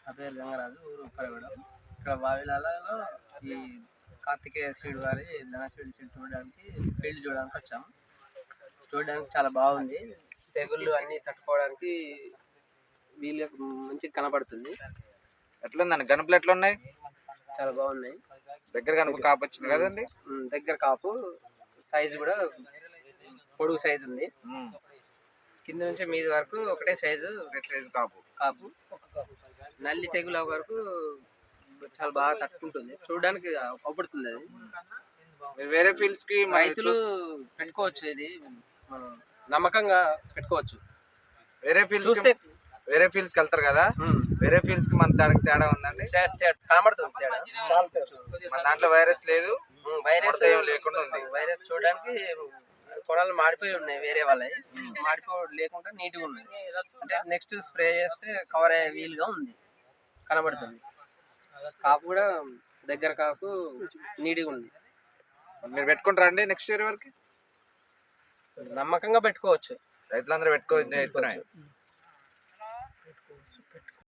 నా పేరు గంగరాజు, ఊరు ఉప్పరగూడెం. ఇక్కడ వావిలాలలో ఈ కార్తికేయ సీడ్ వారి ధనసీడ్ సీడ్ చూడడానికి ఫీల్డ్ చూడడానికి వచ్చాము. చూడడానికి చాలా బాగుంది. తెగుళ్ళు అన్నీ తట్టుకోవడానికి వీలు మంచిగా కనబడుతుంది. ఎట్లుందండి గనుపులు ఎట్లున్నాయి? చాలా బాగున్నాయి. దగ్గర గనుపు కాపు వచ్చింది కదండి. దగ్గర కాపు సైజు కూడా పొడుగు సైజు ఉంది. కింద నుంచి మీది వరకు ఒకటే సైజు కాపు కాపు నల్లి తెగుల వరకు చాలా బాగా తట్టుకుంటుంది. చూడడానికి అవపడుతుంది. అది వేరే ఫీల్డ్స్ కి రైతులు పెట్టుకోవచ్చు. ఇది మనం నమ్మకంగా పెట్టుకోవచ్చు. వేరే ఫీల్డ్స్ కి వెళ్తారు కదా, వేరే ఫీల్డ్స్ కి మన దానికి తేడా ఉందండి. కనబడుతుంది తేడా. మన దాంట్లో వైరస్ లేదు, వైరస్ లేకుండా ఉంది. వైరస్ చూడడానికి కొనాలు మాడిపోయి ఉన్నాయి, వేరే వాళ్ళవి లేకుండా నీట్గా ఉన్నాయి. అంటే నెక్స్ట్ స్ప్రే చేస్తే కవర్ అయ్యే వీలుగా ఉంది, కనబడుతుంది. కాపు కూడా దగ్గర కాపు నీట్గా ఉంది. మీరు పెట్టుకుంటారా అండి నెక్స్ట్ ఇయర్ వరకు? నమ్మకంగా పెట్టుకోవచ్చు. రైతులందరూ పెట్టుకోవచ్చు.